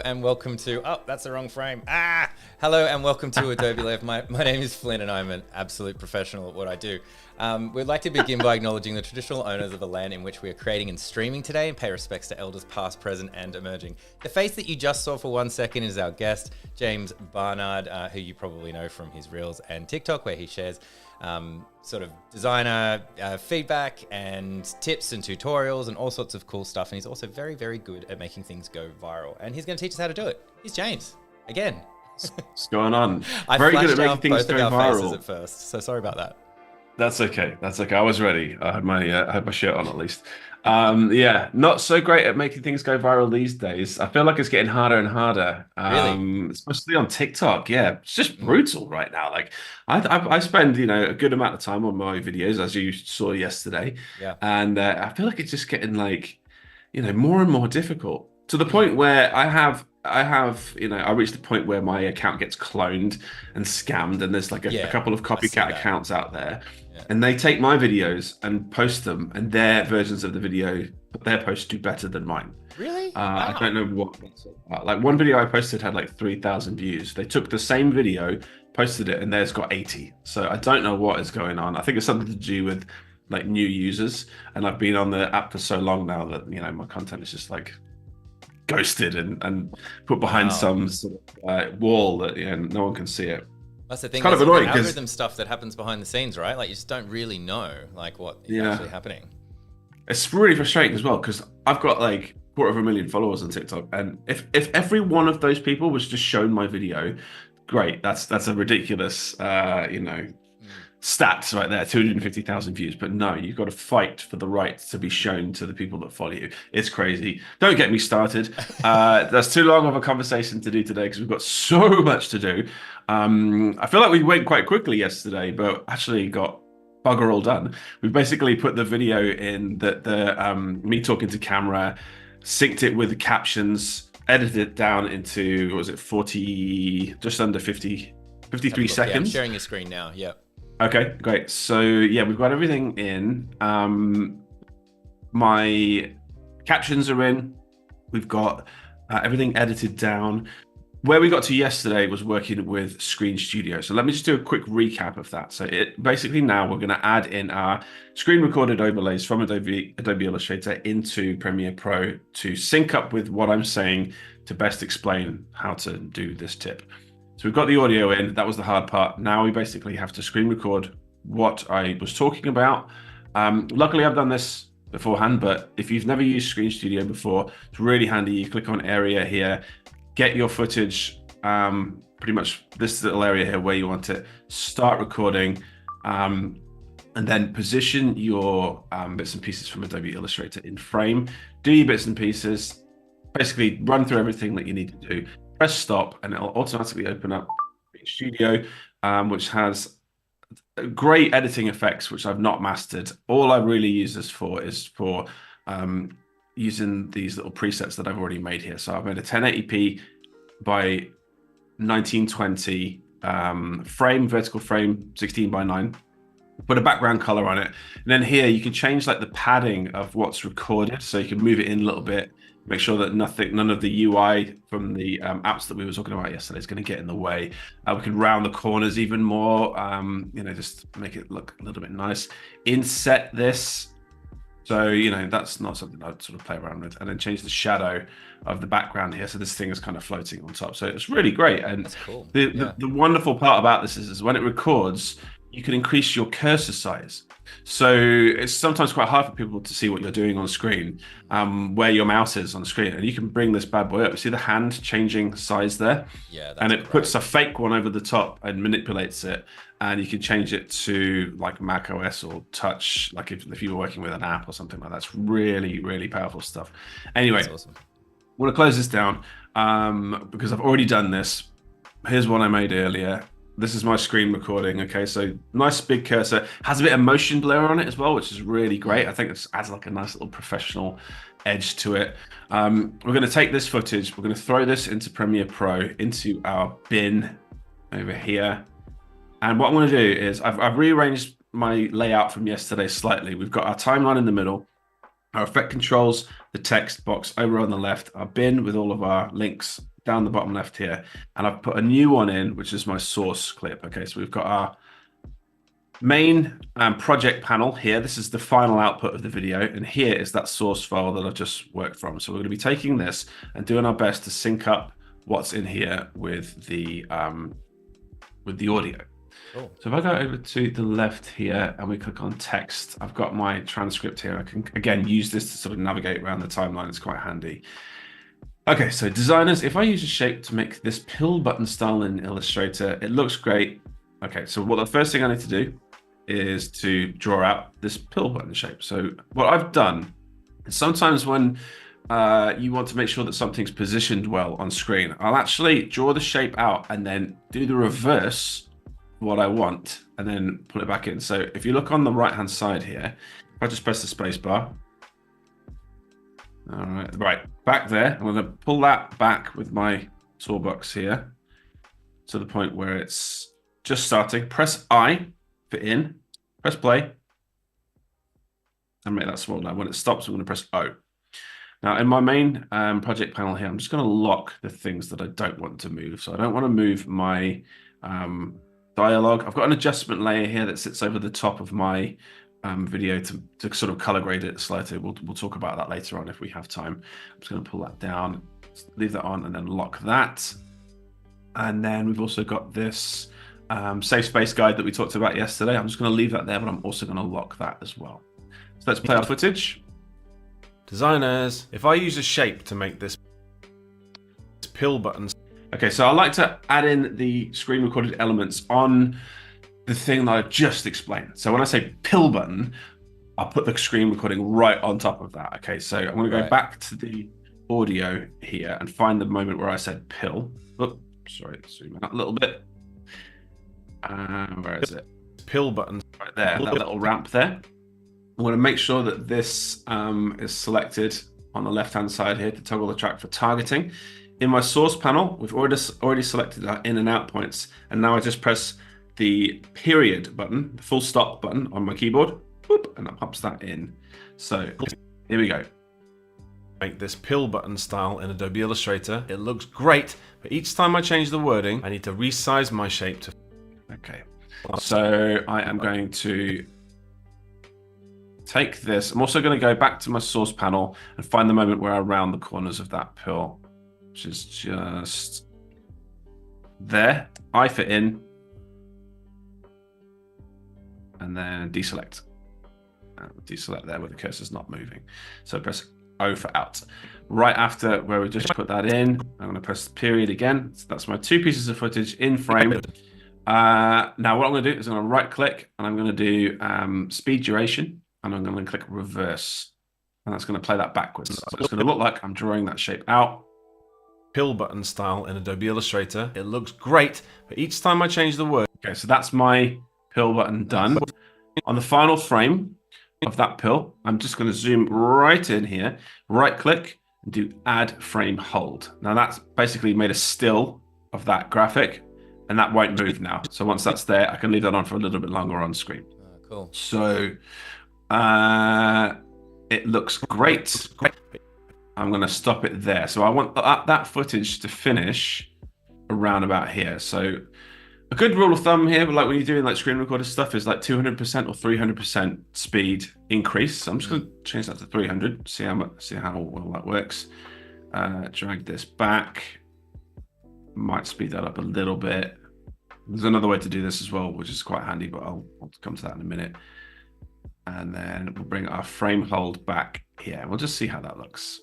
and welcome to, oh, that's the wrong frame. Hello and welcome to Adobe Live. My name is Flynn and I'm an absolute professional at what I do. We'd like to begin by acknowledging the traditional owners of the land in which we are creating and streaming today and pay respects to elders past, present and emerging. The face that you just saw for 1 second is our guest, James Barnard, who you probably know from his Reels and TikTok, where he shares sort of designer feedback and tips and tutorials and all sorts of cool stuff. And he's also very, very good at making things go viral. And he's going to teach us how to do it. He's James, again. What's going on? I Very good flashed at out making things both go of our faces viral. at first, so sorry about that. That's okay. That's okay. I was ready. I had my shirt on at least. Yeah, not so great at making things go viral these days. I feel like it's getting harder and harder. Really? Especially on TikTok. Yeah, it's just brutal right now. Like I spend, a good amount of time on my videos, as you saw yesterday. Yeah. And I feel like it's just getting like, more and more difficult to the point where I reached the point where my account gets cloned and scammed, and there's like a couple of copycat accounts out there, and they take my videos and post them, and their versions of the video, their posts do better than mine. Really? Wow. I don't know what that's about. Like one video I posted had like 3,000 views. They took the same video, posted it, and theirs got 80. So I don't know what is going on. I think it's something to do with like new users, and I've been on the app for so long now that my content is just like ghosted and put behind some sort of wall that no one can see it. That's the thing. It's kind of There's annoying algorithm stuff that happens behind the scenes, right? Like you just don't really know like what is actually happening. It's really frustrating as well because I've got like 250,000 followers on TikTok, and if every one of those people was just shown my video, great. That's a ridiculous stats right there, 250,000 views. But no, you've got to fight for the right to be shown to the people that follow you. It's crazy. Don't get me started. That's too long of a conversation to do today because we've got so much to do. I feel like we went quite quickly yesterday, but actually got bugger all done. We basically put the video in that me talking to camera, synced it with the captions, edited it down into, what was it, 40, just under 50, 53 seconds. Yeah, I'm sharing your screen now. Yeah. Okay, great. So yeah, we've got everything in. My captions are in. We've got everything edited down. Where we got to yesterday was working with Screen Studio. So let me just do a quick recap of that. So basically now we're going to add in our screen recorded overlays from Adobe Illustrator into Premiere Pro to sync up with what I'm saying to best explain how to do this tip. So we've got the audio in, that was the hard part. Now we basically have to screen record what I was talking about. Luckily I've done this beforehand, but if you've never used Screen Studio before, it's really handy. You click on area here, get your footage, pretty much this little area here where you want it, start recording, and then position your bits and pieces from Adobe Illustrator in frame, do your bits and pieces, basically run through everything that you need to do. Press stop and it'll automatically open up Studio, which has great editing effects, which I've not mastered. All I really use this for is for using these little presets that I've already made here. So I've made a 1080p by 1920 frame, vertical frame, 16 by 9. Put a background color on it. And then here you can change like the padding of what's recorded. So you can move it in a little bit, make sure that none of the UI from the apps that we were talking about yesterday is going to get in the way. We can round the corners even more, just make it look a little bit nice. Inset this. So, that's not something I'd sort of play around with. And then change the shadow of the background here. So this thing is kind of floating on top. So it's really great. And that's cool. The wonderful part about this is when it records, you can increase your cursor size. So it's sometimes quite hard for people to see what you're doing on screen, where your mouse is on the screen. And you can bring this bad boy up. You see the hand changing size there? Yeah. And it puts a fake one over the top and manipulates it. And you can change it to like Mac OS or touch, like if you were working with an app or something like that. It's really, really powerful stuff. Anyway, that's awesome. I'm going to close this down because I've already done this. Here's one I made earlier. This is my screen recording. Okay, so nice big cursor, has a bit of motion blur on it as well, which is really great. I think it adds like a nice little professional edge to it. We're going to take this footage, we're going to throw this into Premiere Pro, into our bin over here. And what I'm going to do is I've rearranged my layout from yesterday slightly. We've got our timeline in the middle, our effect controls, the text box over on the left, our bin with all of our links down the bottom left here, and I've put a new one in, which is my source clip. Okay, so we've got our main project panel here. This is the final output of the video, and here is that source file that I just worked from. So we're going to be taking this and doing our best to sync up what's in here with the audio. Cool. So if I go over to the left here and we click on text, I've got my transcript here. I can again use this to sort of navigate around the timeline. It's quite handy. Okay, so designers, if I use a shape to make this pill button style in Illustrator, it looks great. Okay, so what the first thing I need to do is to draw out this pill button shape. So what I've done is sometimes when you want to make sure that something's positioned well on screen, I'll actually draw the shape out and then do the reverse of what I want and then pull it back in. So if you look on the right hand side here, if I just press the space bar, all right, back there, I'm going to pull that back with my toolbox here to the point where it's just starting. Press I for in, press play, and make that small. Now, when it stops, I'm going to press O. Now, in my main project panel here, I'm just going to lock the things that I don't want to move. So I don't want to move my dialogue. I've got an adjustment layer here that sits over the top of my video to sort of color grade it slightly. We'll talk about that later on if we have time. I'm just going to pull that down, leave that on, and then lock that. And then we've also got this safe space guide that we talked about yesterday. I'm just going to leave that there, but I'm also going to lock that as well. So let's play our footage. Designers, if I use a shape to make this pill button. Okay, so I like to add in the screen recorded elements on the thing that I just explained. So when I say pill button, I'll put the screen recording right on top of that. Okay, so I'm going to go back to the audio here and find the moment where I said pill. Oh, sorry, zoom out a little bit. Where is it? Pill button. Right there, that little ramp there. I want to make sure that this is selected on the left-hand side here to toggle the track for targeting. In my source panel, we've already selected our in and out points, and now I just press the period button, the full stop button on my keyboard, boop, and that pops that in. So here we go. Make this pill button style in Adobe Illustrator. It looks great, but each time I change the wording, I need to resize my shape to. Okay, so I am going to take this. I'm also going to go back to my source panel and find the moment where I round the corners of that pill, which is just there. I for in, and then deselect. Deselect there where the cursor's not moving. So press O for out. Right after where we just put that in, I'm going to press period again. So that's my 2 pieces of footage in frame. Now what I'm going to do is I'm going to right click and I'm going to do speed duration, and I'm going to click reverse, and that's going to play that backwards. So it's going to look like I'm drawing that shape out. Pill button style in Adobe Illustrator. It looks great, but each time I change the word. Okay, so that's my pill button done. On the final frame of that pill, I'm just going to zoom right in here, right click, and do add frame hold. Now that's basically made a still of that graphic, and that won't move now. So once that's there, I can leave that on for a little bit longer on screen. Cool. So it looks great. I'm going to stop it there. So I want that footage to finish around about here. So a good rule of thumb here, but like when you're doing like screen recorder stuff, is like 200% or 300% speed increase. So I'm just going to change that to 300. See how well that works. Drag this back. Might speed that up a little bit. There's another way to do this as well, which is quite handy, but I'll come to that in a minute. And then we'll bring our frame hold back here. We'll just see how that looks.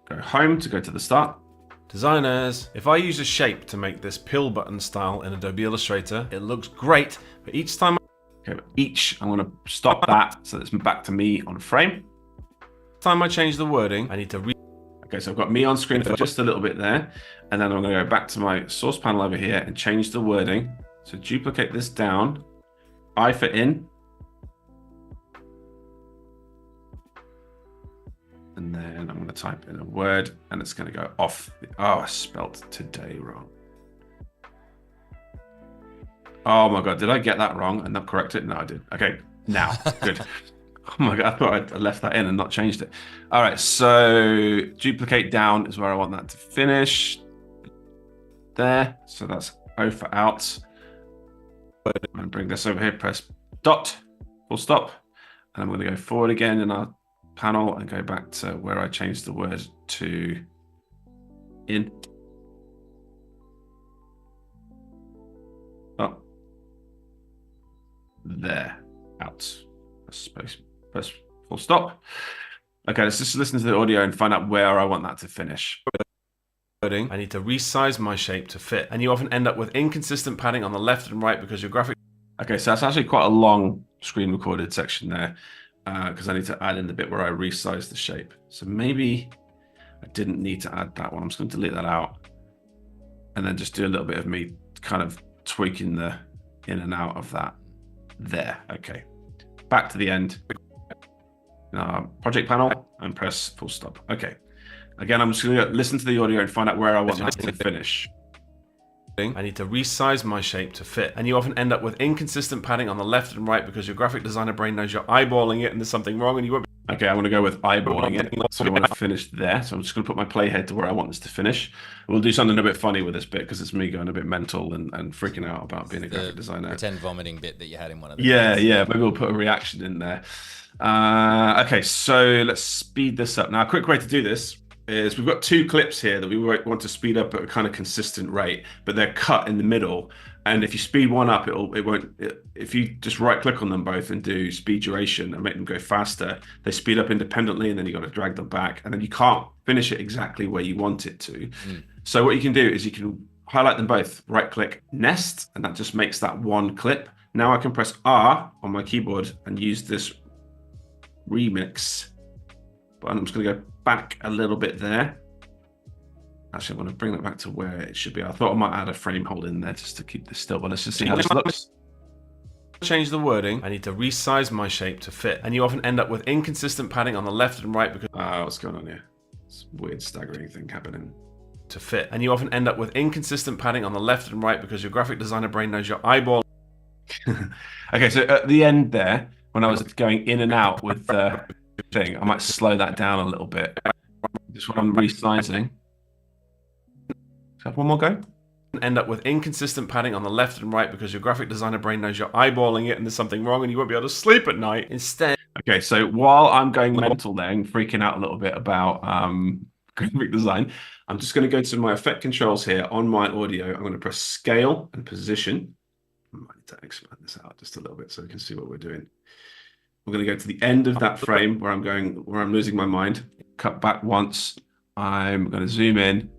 Go home to go to the start. Designers, if I use a shape to make this pill button style in Adobe Illustrator, it looks great, but each time I'm going to stop that so it's back to me on frame. Time I change the wording, I need to Okay, so I've got me on screen for just a little bit there, and then I'm going to go back to my source panel over here and change the wording. So duplicate this down, I for in, and then I'm going to type in a word, and it's going to go off. Oh, I spelt today wrong. Oh my God, did I get that wrong and not correct it? No, I did. Okay, now, good. Oh my God, I thought I left that in and not changed it. All right, so duplicate down is where I want that to finish. there. So that's O for out. And bring this over here, press dot, full stop. And I'm going to go forward again in our panel and go back to where I changed the word to in. Oh. There. Out. Space. Press full stop. Okay, let's just listen to the audio and find out where I want that to finish. I need to resize my shape to fit. And you often end up with inconsistent padding on the left and right because your graphic... Okay, so that's actually quite a long screen recorded section there because I need to add in the bit where I resize the shape. So maybe I didn't need to add that one. I'm just going to delete that out and then just do a little bit of me kind of tweaking the in and out of that there. Okay, back to the end. Project panel and press full stop. Okay. Again, I'm just going to listen to the audio and find out where I want that to finish. I need to resize my shape to fit. And you often end up with inconsistent padding on the left and right because your graphic designer brain knows you're eyeballing it and there's something wrong and you won't... Okay, I'm going to go with eyeballing it. So I want to finish there. So I'm just going to put my playhead to where I want this to finish. We'll do something a bit funny with this bit because it's me going a bit mental and freaking out about being a graphic designer. Pretend vomiting bit that you had in one of the Yeah. Maybe we'll put a reaction in there. Okay, so let's speed this up. Now, a quick way to do this is we've got two clips here that we want to speed up at a kind of consistent rate, but they're cut in the middle. And if you speed one up, if you just right click on them both and do speed duration and make them go faster, they speed up independently and then you got to drag them back and then you can't finish it exactly where you want it to. So what you can do is you can highlight them both, right click nest, and that just makes that one clip. Now I can press R on my keyboard and use this remix button. I'm just going to go back a little bit there. Actually, I want to bring that back to where it should be. I thought I might add a frame hold in there just to keep this still, but let's just see how this looks. Change the wording. I need to resize my shape to fit. And you often end up with inconsistent padding on the left and right because... what's going on here? It's a weird staggering thing happening. To fit. And you often end up with inconsistent padding on the left and right because your graphic designer brain knows your eyeball... Okay, so at the end there, when I was going in and out with the thing, I might slow that down a little bit. Just when I'm resizing. Have one more go. End up with inconsistent padding on the left and right because your graphic designer brain knows you're eyeballing it and there's something wrong and you won't be able to sleep at night. Instead... Okay, so while I'm going mental there and freaking out a little bit about graphic design, I'm just going to go to my effect controls here on my audio. I'm going to press scale and position. I might need to expand this out just a little bit so we can see what we're doing. We're going to go to the end of that frame where I'm losing my mind. Cut back once. I'm going to zoom in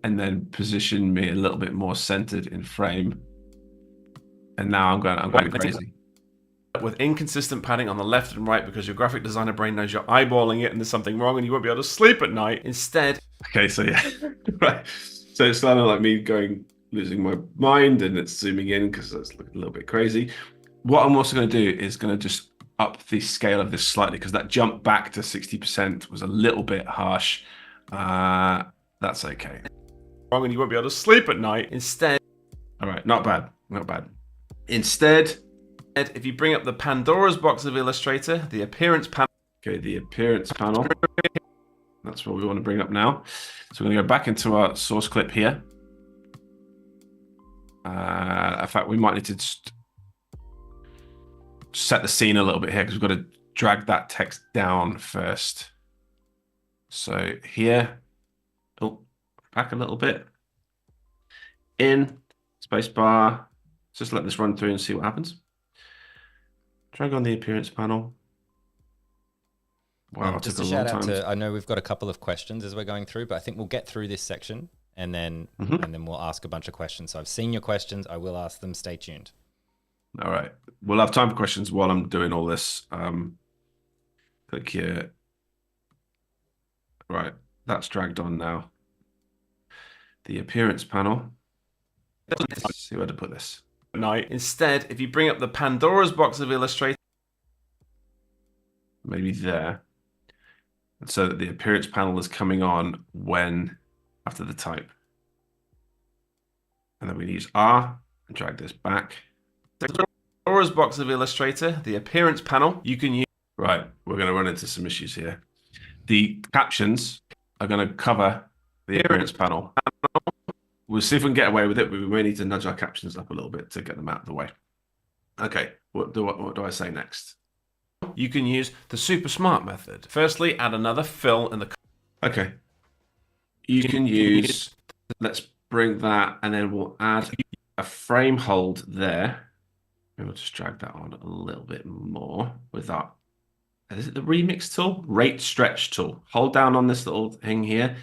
and then position me a little bit more centered in frame. And now I'm going crazy. With inconsistent padding on the left and right because your graphic designer brain knows you're eyeballing it and there's something wrong and you won't be able to sleep at night. Instead... Okay, so yeah. Right. So it's kind of like me losing my mind and it's zooming in because that's a little bit crazy. What I'm also going to do is going to just up the scale of this slightly because that jump back to 60% was a little bit harsh. That's okay. And you won't be able to sleep at night. Instead... All right, not bad. Instead... If you bring up the Pandora's box of Illustrator, the appearance panel... Okay, the appearance panel. That's what we want to bring up now. So we're going to go back into our source clip here. In fact, we might need to just set the scene a little bit here because we've got to drag that text down first. So here, back a little bit. In, spacebar. Just let this run through and see what happens. Drag on the appearance panel. Wow, just a shout out to, I know we've got a couple of questions as we're going through, but I think we'll get through this section and then we'll ask a bunch of questions. So I've seen your questions. I will ask them. Stay tuned. All right. We'll have time for questions while I'm doing all this. Click here. Right. That's dragged on now. The appearance panel. Let's see where to put this. Night. Instead, if you bring up the Pandora's box of Illustrator, maybe there, and so that the appearance panel is coming on after the type, and then we use R and drag this back. Pandora's box of Illustrator, the appearance panel, you can use. Right, we're going to run into some issues here. The captions are going to cover the appearance panel. We'll see if we can get away with it, but we may need to nudge our captions up a little bit to get them out of the way. Okay, what do I say next? You can use the super smart method. Firstly, add another fill in the... Okay. You can use, let's bring that, and then we'll add a frame hold there. Maybe we'll just drag that on a little bit more with that. Is it the remix tool? Rate stretch tool. Hold down on this little thing here.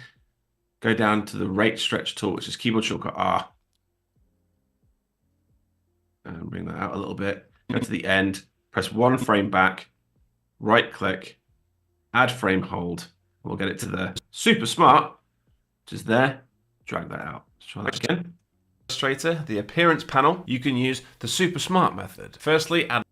Go down to the rate stretch tool, which is keyboard shortcut R. And bring that out a little bit. Go to the end, press one frame back, right click, add frame hold. We'll get it to the super smart, which is there. Drag that out. Let's try that again. Illustrator, the appearance panel, you can use the super smart method. Firstly, add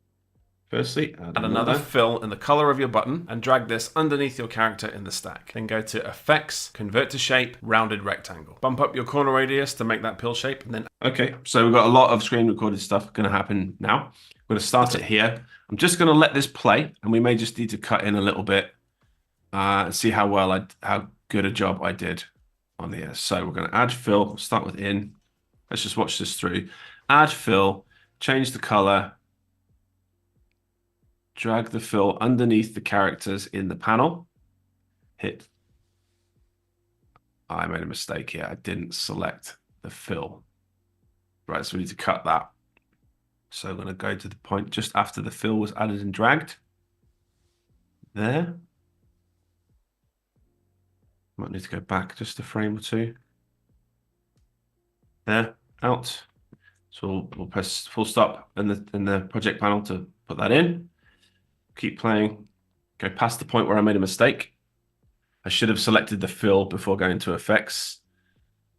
another fill in the color of your button and drag this underneath your character in the stack. Then go to Effects, Convert to Shape, Rounded Rectangle. Bump up your corner radius to make that pill shape, and then... Okay, so we've got a lot of screen recorded stuff going to happen now. I'm going to start it here. I'm just going to let this play, and we may just need to cut in a little bit and see how good a job I did on the S. So we're going to add fill, start with in. Let's just watch this through. Add fill, change the color, drag the fill underneath the characters in the panel. Hit. I made a mistake here. I didn't select the fill. Right, so we need to cut that. So I'm going to go to the point just after the fill was added and dragged. There. Might need to go back just a frame or two. There, out. So we'll press full stop in the project panel to put that in. Keep playing. Go past the point where I made a mistake. I should have selected the fill before going to effects,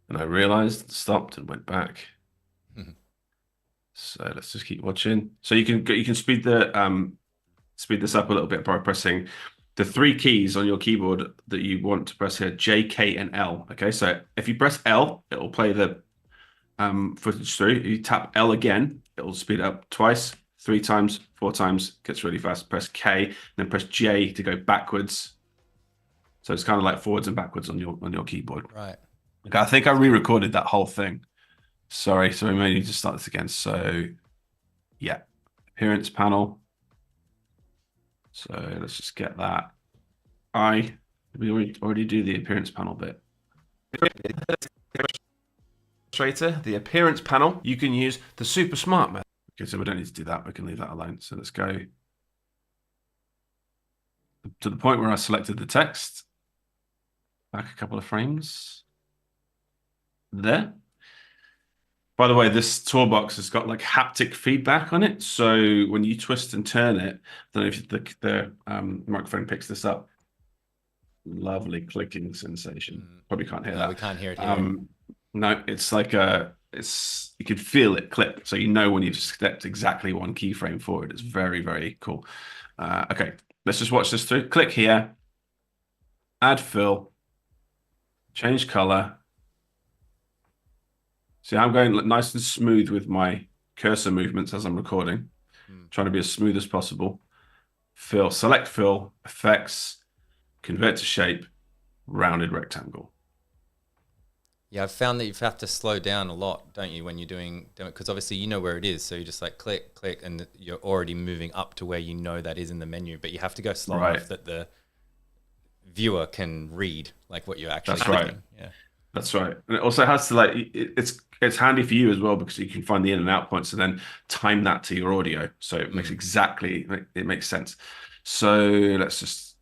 and I realized, stopped and went back. So let's just keep watching. So you can speed this up a little bit by pressing the three keys on your keyboard that you want to press here: J, K, and L. Okay, so if you press L, it will play the footage through. If you tap L again, it will speed it up twice, 3 times, 4 times. Gets really fast. Press K, then press J to go backwards. So it's kind of like forwards and backwards on your keyboard. Right. Okay, I think I re-recorded that whole thing. Sorry, so we may need to start this again. So yeah, appearance panel. So let's just get that. We already do the appearance panel bit. Illustrator, the appearance panel, you can use the super smart method. Okay, so we don't need to do that. We can leave that alone. So let's go to the point where I selected the text. Back a couple of frames. There. By the way, this toolbox has got like haptic feedback on it. So when you twist and turn it, I don't know if the microphone picks this up. Lovely clicking sensation. Probably can't hear that. We can't hear it here. No, it's like you can feel it clip. So you know when you've stepped exactly one keyframe forward. It's very, very cool. Okay, let's just watch this through. Click here. Add fill. Change color. See, I'm going nice and smooth with my cursor movements as I'm recording. Trying to be as smooth as possible. Fill, select fill, effects, convert to shape, rounded rectangle. Yeah, I've found that you have to slow down a lot, don't you, when you're doing it? Because obviously you know where it is. So you just like click, click, and you're already moving up to where you know that is in the menu. But you have to go slow enough that the viewer can read like what you're actually clicking. Right. Yeah. That's right. And it also has to like, it's handy for you as well because you can find the in and out points and then time that to your audio. So it makes it makes sense. So let's just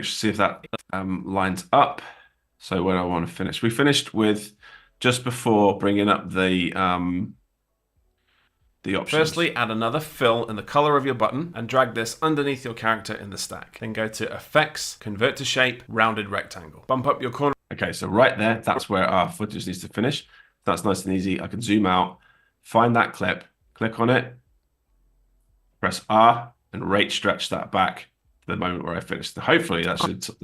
see if that lines up. So where I want to finish. We finished with just before bringing up the options. Firstly, add another fill in the color of your button and drag this underneath your character in the stack. Then go to Effects, Convert to Shape, Rounded Rectangle. Bump up your corner. Okay, so right there, that's where our footage needs to finish. That's nice and easy. I can zoom out, find that clip, click on it, press R, and rate stretch that back to the moment where I finished. Hopefully that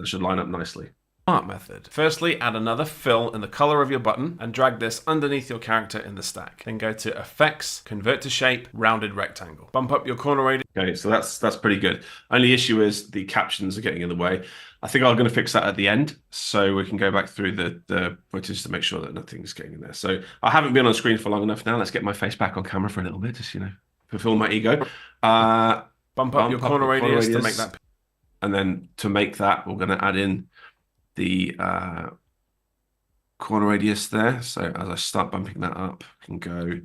should line up nicely. Smart method. Firstly, add another fill in the color of your button and drag this underneath your character in the stack. Then go to Effects, Convert to Shape, Rounded Rectangle. Bump up your corner radius. Okay, so that's pretty good. Only issue is the captions are getting in the way. I think I'm going to fix that at the end, so we can go back through the footage to make sure that nothing's getting in there. So I haven't been on screen for long enough now. Let's get my face back on camera for a little bit, just, fulfill my ego. Bump up your corner radius to make that. And then to make that, we're going to add in the corner radius there. So as I start bumping that up, I can go.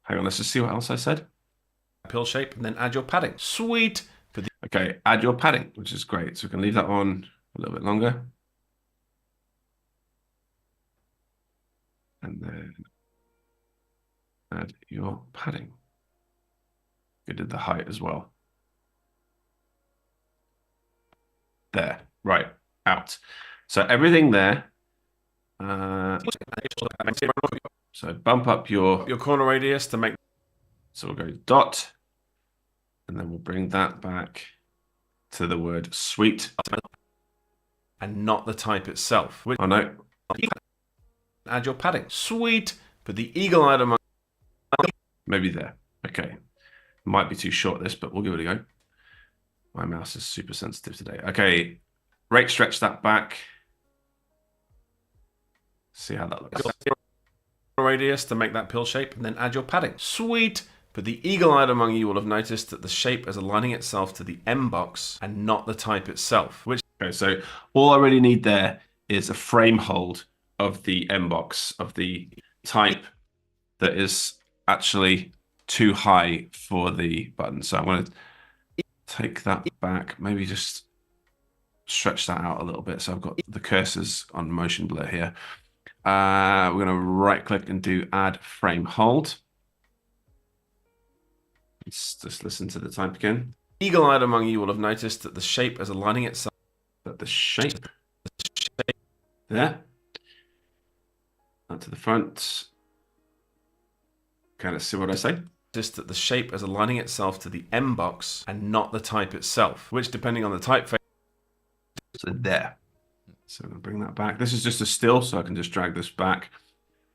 Hang on, let's just see what else I said. Pill shape, and then add your padding. Sweet. Okay, add your padding, which is great. So we can leave that on a little bit longer. And then add your padding. We did the height as well. There, right, out. So everything there. So bump up your corner radius to make. So we'll go dot, and then we'll bring that back to the word sweet. And not the type itself. Oh no. Add your padding. Sweet. Put the eagle-eyed among. Maybe there. Okay. Might be too short this, but we'll give it a go. My mouse is super sensitive today. Okay. Rate stretch that back. See how that looks. Radius to make that pill shape, and then add your padding. Sweet. But the eagle-eyed among you will have noticed that the shape is aligning itself to the M box and not the type itself. Okay, so all I really need there is a frame hold of the M box of the type that is actually too high for the button. So I'm going to take that back, maybe just stretch that out a little bit. So I've got the cursors on motion blur here. We're going to right click and do add frame hold. Let's just listen to the type again. Eagle-eyed among you will have noticed that the shape is aligning itself. That the shape there. Out to the front. Okay, let's see what I say. Just that the shape is aligning itself to the M box and not the type itself, which depending on the typeface. So there. So I'm going to bring that back. This is just a still, so I can just drag this back.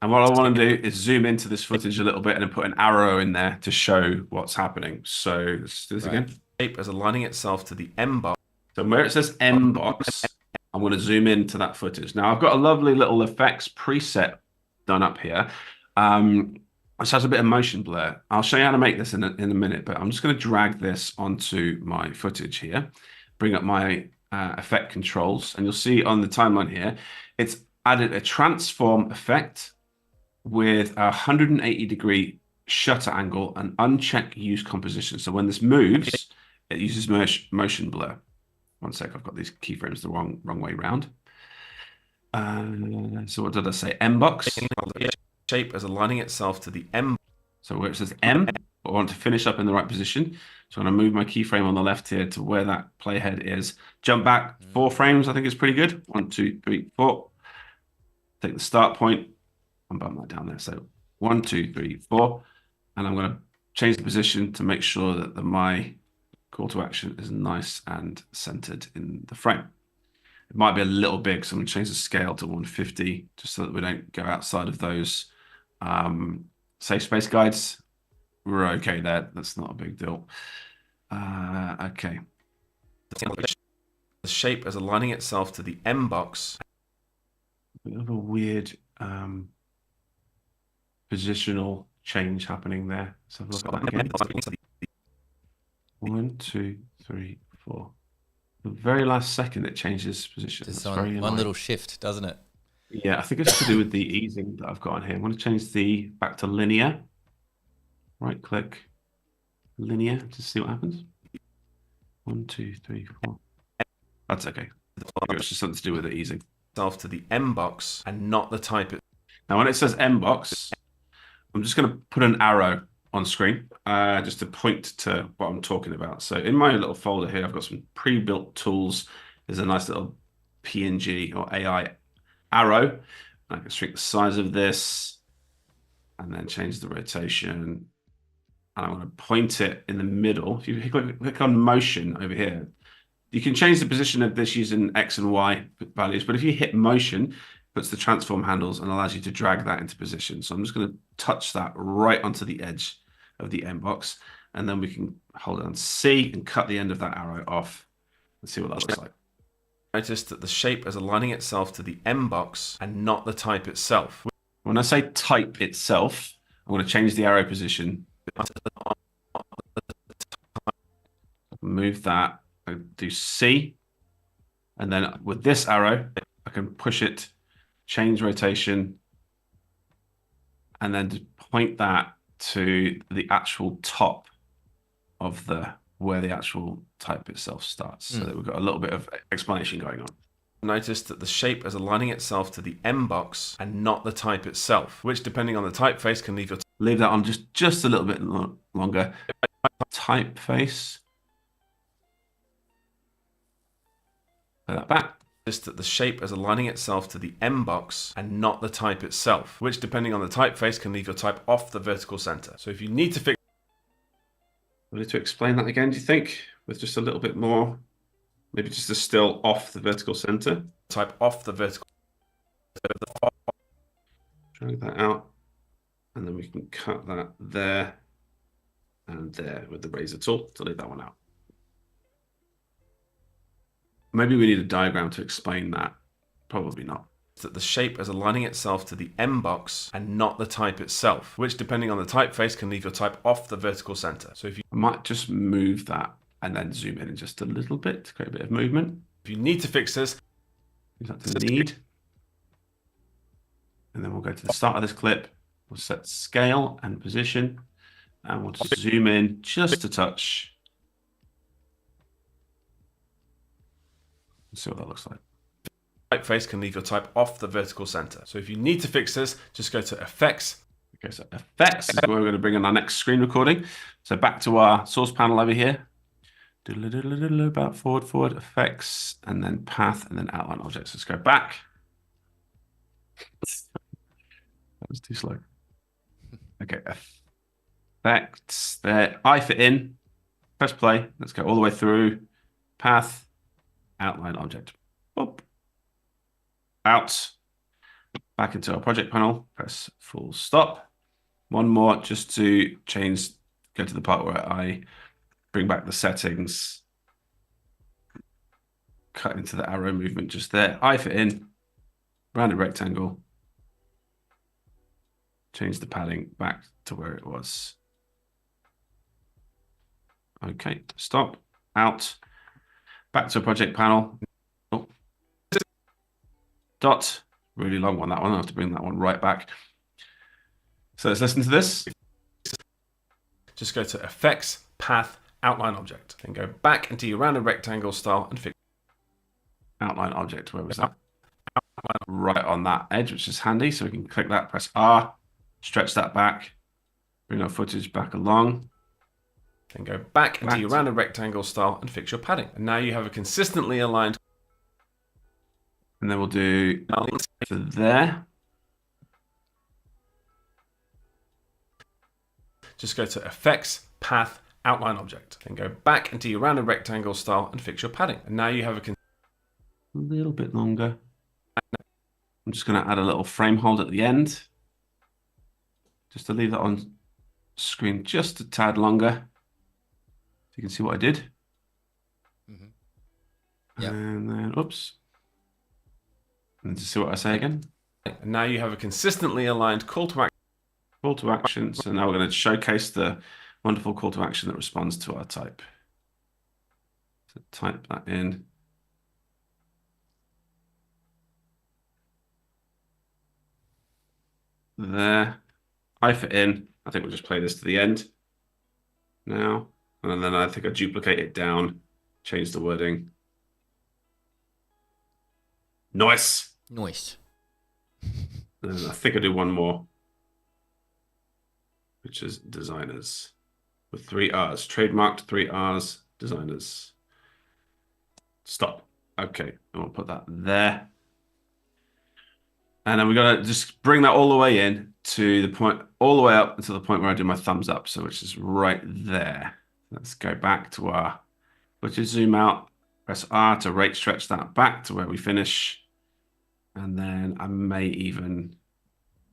And what I want to do is zoom into this footage a little bit and then put an arrow in there to show what's happening. So let's do this again. Shape is aligning itself to the M box. So where it says M box, I'm going to zoom into that footage. Now I've got a lovely little effects preset done up here. Which has a bit of motion blur. I'll show you how to make this in a minute, but I'm just going to drag this onto my footage here, bring up my effect controls, and you'll see on the timeline here, it's added a transform effect with a 180-degree shutter angle and unchecked use composition. So when this moves, it uses motion blur. One sec, I've got these keyframes the wrong way round. So what did I say? M box. Shape is aligning itself to the M. So where it says M, I want to finish up in the right position. So I'm going to move my keyframe on the left here to where that playhead is. Jump back 4 frames, I think is pretty good. 1, 2, 3, 4. Take the start point and bump that down there. So 1, 2, 3, 4. And I'm going to change the position to make sure that my call to action is nice and centered in the frame. It might be a little big, so I'm going to change the scale to 150 just so that we don't go outside of those safe space guides. We're okay there. That's not a big deal. Okay. The shape is aligning itself to the M box. A bit of a weird positional change happening there. Let's have a look at that again. 1, 2, 3, 4. The very last second it changes position. Just one little shift, doesn't it? Yeah, I think it's to do with the easing that I've got on here. I'm going to change the back to linear. Right click, linear to see what happens. 1, 2, 3, 4. That's okay. It's just something to do with the easing. To the M box and not the type. Now, when it says M box, I'm just going to put an arrow on screen just to point to what I'm talking about. So in my little folder here, I've got some pre-built tools. There's a nice little PNG or AI arrow. I can shrink the size of this and then change the rotation. And I'm going to point it in the middle. If you click on motion over here, you can change the position of this using X and Y values. But if you hit motion, it puts the transform handles and allows you to drag that into position. So I'm just going to touch that right onto the edge of the M box. and then we can hold down C and cut the end of that arrow off and see what that looks like. Notice that the shape is aligning itself to the M box and not the type itself. When I say type itself, I'm going to change the arrow position. Move that. I do C. And then with this arrow, I can push it, change rotation, and then just point that to the actual top of where the actual type itself starts. So that we've got a little bit of explanation going on. Notice that the shape is aligning itself to the M box and not the type itself, which depending on the typeface can leave that on just a little bit longer. Typeface. Play that back. Notice that the shape is aligning itself to the M box and not the type itself, which depending on the typeface can leave your type off the vertical center. So if you need to fix... Ready to explain that again, do you think? With just a little bit more, maybe just a still off the vertical center. Type off the vertical. Drag that out, and then we can cut that there and there with the razor tool to leave that one out. Maybe we need a diagram to explain that. Probably not. That the shape is aligning itself to the M box and not the type itself, which depending on the typeface can leave your type off the vertical center. So if you I might just move that and then zoom in just a little bit to create a bit of movement. If you need to fix this, use that to need. And then we'll go to the start of this clip. We'll set scale and position, and we'll just zoom in just a touch. Let's see what that looks like. Typeface can leave your type off the vertical center. So if you need to fix this, just go to Effects. Okay, so Effects is where we're going to bring in our next screen recording. So back to our source panel over here. About forward, Effects, and then Path, and then Outline Objects. Let's go back. That was too slow. Okay, Effects there. I for in. Press play. Let's go all the way through. Path, Outline Object. Boop. Out. Back into our project panel. Press full stop. One more just to change, go to the part where I bring back the settings. Cut into the arrow movement just there. I for in. Rounded rectangle. Change the padding back to where it was. Okay, stop. Out. Back to a project panel. Oh. Dot. Really long one, that one. I'll have to bring that one right back. So let's listen to this. Just go to Effects, Path, Outline Object. Then go back into your rounded rectangle style and fix. Outline Object, where was that? Right on that edge, which is handy. So we can click that, press R, stretch that back, bring our footage back along. Then go back into your rounded rectangle style and fix your padding. And now you have a consistently aligned. And then we'll do to there. Just go to Effects, Path, Outline Object. Then go back into your rounded rectangle style and fix your padding. And now you have a little bit longer. I'm just going to add a little frame hold at the end, just to leave that on screen just a tad longer. So you can see what I did. Yep. And then, oops. And to see what I say again. And now you have a consistently aligned call to action. Call to action. So now we're going to showcase the wonderful call to action that responds to our type. So type that in. There. I for in. I think we'll just play this to the end now. And then I think I duplicate it down, change the wording. Nice. Nice. And I think I do one more, which is designers with 3 R's. Trademarked 3 R's, designers. Stop. Okay, and we'll put that there. And then we're going to just bring that all the way in to the point, all the way up until the point where I do my thumbs up. So which is right there. Let's go back to our, which is zoom out, press R to rate stretch that back to where we finish. And then I may even,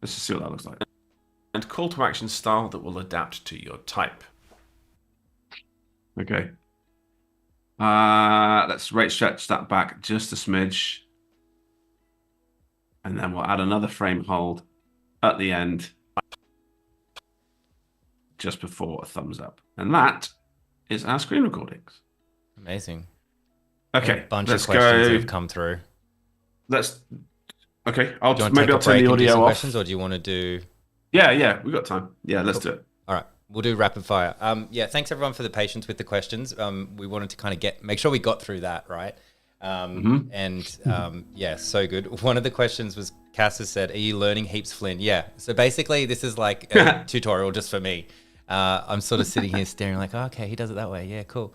let's just see what that looks like. And call to action style that will adapt to your type. Okay. Let's rate stretch that back just a smidge. And then we'll add another frame hold at the end, just before a thumbs up. And that is our screen recordings. Amazing. Okay, A bunch let's of questions go. that have come through. Okay, Maybe I'll turn the audio off. questions, or do you want to do? Yeah, we've got time. Yeah, let's do it. All right, we'll do rapid fire. Yeah, thanks everyone for the patience with the questions. We wanted to kind of make sure we got through that, right? Yeah, so good. One of the questions was, Cass has said, "Are you learning heaps, Flynn?" Yeah. So basically, this is like a tutorial just for me. I'm sort of sitting here staring like, oh, okay, he does it that way. Yeah, cool.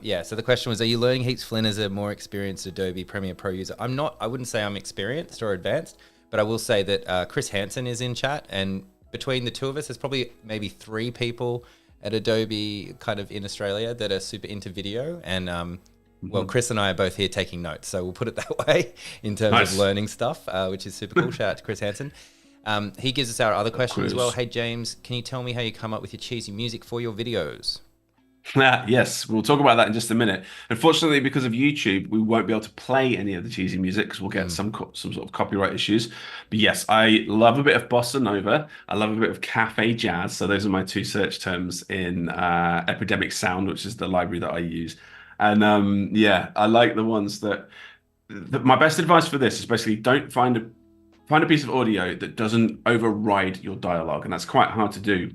Yeah. So the question was, are you learning heaps, Flynn, as a more experienced Adobe Premiere Pro user? I'm not. I wouldn't say I'm experienced or advanced, but I will say that Chris Hansen is in chat, and between the two of us, there's probably maybe 3 people at Adobe kind of in Australia that are super into video. And well, Chris and I are both here taking notes, so we'll put it that way in terms of learning stuff, which is super cool. Shout out to Chris Hansen. He gives us our other question as well. Hey, James, can you tell me how you come up with your cheesy music for your videos? Yes, we'll talk about that in just a minute. Unfortunately, because of YouTube, we won't be able to play any of the cheesy music because we'll get some sort of copyright issues. But yes, I love a bit of bossa nova. I love a bit of cafe jazz. So those are my 2 search terms in Epidemic Sound, which is the library that I use. And yeah, I like the ones that. My best advice for this is basically don't find a piece of audio that doesn't override your dialogue, and that's quite hard to do.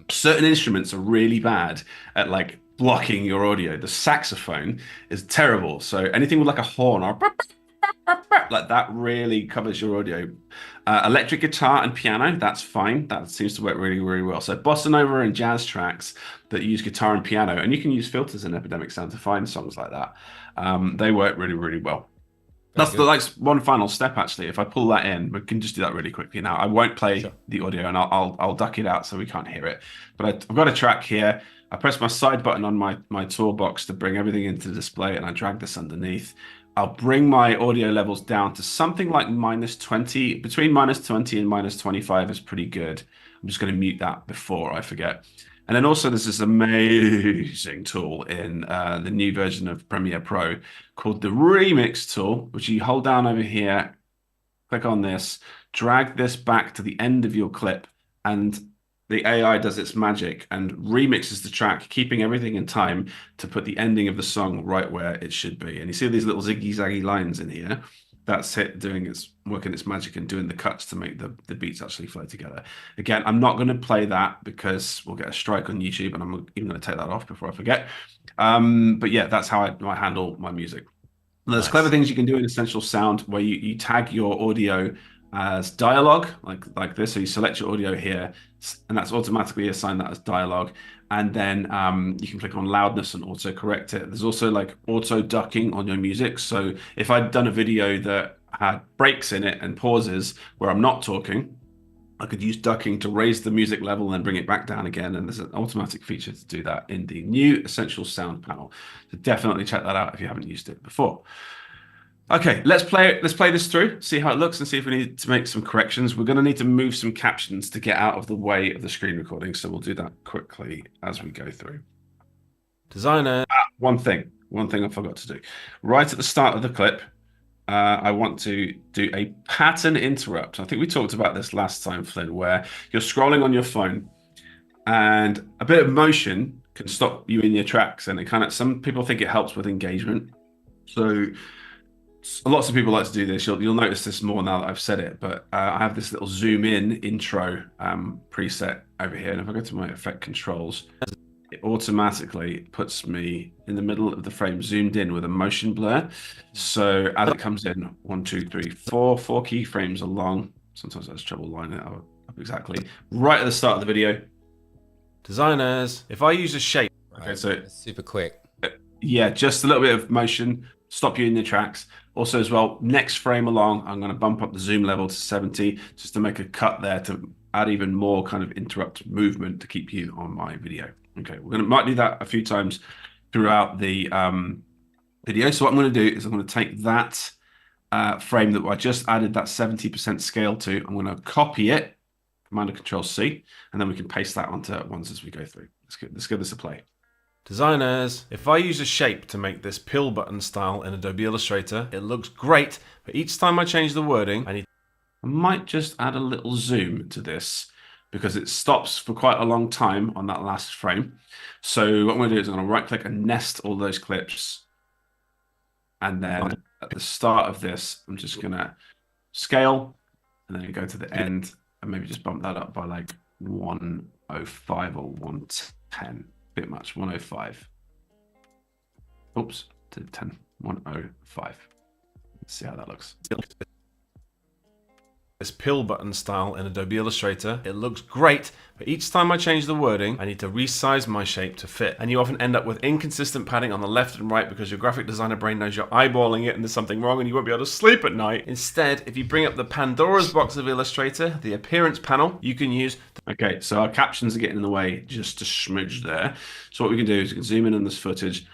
Certain instruments are really bad at like blocking your audio. The saxophone is terrible. So anything with like a horn or like that really covers your audio. Electric guitar and piano, that's fine. That seems to work really, really well. So bossa nova and jazz tracks that use guitar and piano, and you can use filters in Epidemic Sound to find songs like that. They work really, really well. That's the like one final step actually. If I pull that in, we can just do that really quickly now. I won't play the audio, and I'll duck it out so we can't hear it. But I've got a track here. I press my side button on my toolbox to bring everything into the display, and I drag this underneath. I'll bring my audio levels down to something like -20. Between -20 and -25 is pretty good. I'm just going to mute that before I forget. And then also there's this amazing tool in the new version of Premiere Pro called the Remix tool, which you hold down over here, click on this, drag this back to the end of your clip, and the AI does its magic and remixes the track, keeping everything in time to put the ending of the song right where it should be. And you see these little ziggy-zaggy lines in here. That's it working its magic and doing the cuts to make the beats actually flow together. Again, I'm not going to play that because we'll get a strike on YouTube, and I'm even going to take that off before I forget. But yeah, that's how I handle my music. There's clever things you can do in Essential Sound where you tag your audio as dialogue, like this. So you select your audio here, and that's automatically assigned that as dialogue. And then you can click on loudness and auto correct it. There's also like auto ducking on your music. So if I'd done a video that had breaks in it and pauses where I'm not talking, I could use ducking to raise the music level and then bring it back down again. And there's an automatic feature to do that in the new Essential Sound panel. So definitely check that out if you haven't used it before. Okay, let's play this through, see how it looks, and see if we need to make some corrections. We're going to need to move some captions to get out of the way of the screen recording, so we'll do that quickly as we go through. Designer. One thing I forgot to do. Right at the start of the clip, I want to do a pattern interrupt. I think we talked about this last time, Flynn, where you're scrolling on your phone, and a bit of motion can stop you in your tracks, and some people think it helps with engagement. So lots of people like to do this. You'll notice this more now that I've said it, but I have this little zoom in intro preset over here. And if I go to my effect controls, it automatically puts me in the middle of the frame zoomed in with a motion blur. So as it comes in, 1, 2, 3, 4 keyframes along. Sometimes I have trouble lining it up exactly. Right at the start of the video. Designers, if I use a shape. Okay, so super quick. Yeah, just a little bit of motion, stop you in your tracks. Also as well, next frame along, I'm going to bump up the zoom level to 70 just to make a cut there to add even more kind of interrupt movement to keep you on my video. Okay, might do that a few times throughout the video. So what I'm going to do is I'm going to take that frame that I just added that 70% scale to. I'm going to copy it, Command and Control C, and then we can paste that onto ones as we go through. Let's give this a play. Designers, if I use a shape to make this pill button style in Adobe Illustrator, it looks great, but each time I change the wording, I might just add a little zoom to this because it stops for quite a long time on that last frame. So what I'm going to do is I'm going to right click and nest all those clips. And then at the start of this, I'm just going to scale and then go to the end and maybe just bump that up by like 105 or 110. Bit much, 105. Oops, to 10, 105. Let's see how that looks. This pill button style in Adobe Illustrator, it looks great, but each time I change the wording, I need to resize my shape to fit. And you often end up with inconsistent padding on the left and right because your graphic designer brain knows you're eyeballing it and there's something wrong and you won't be able to sleep at night. Instead, if you bring up the Pandora's box of Illustrator, the appearance panel, you can use... Okay, so our captions are getting in the way just a smidge there. So what we can do is we can zoom in on this footage.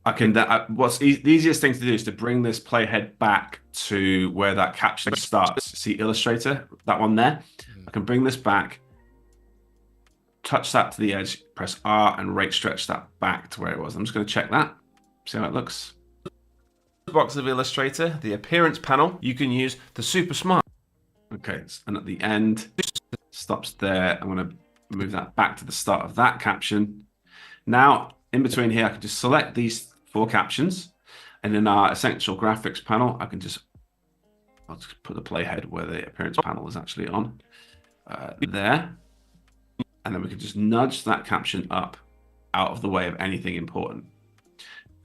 The easiest thing to do is to bring this playhead back to where that caption starts. See Illustrator, that one there? I can bring this back, touch that to the edge, press R and rate stretch that back to where it was. I'm just going to check that, see how it looks. Box of Illustrator, the appearance panel, you can use the super smart. Okay, and at the end, stops there. I'm going to move that back to the start of that caption. Now, in between here, I can just select these 4 captions, and in our essential graphics panel, I'll just put the playhead where the appearance panel is actually on, there, and then we can just nudge that caption up out of the way of anything important.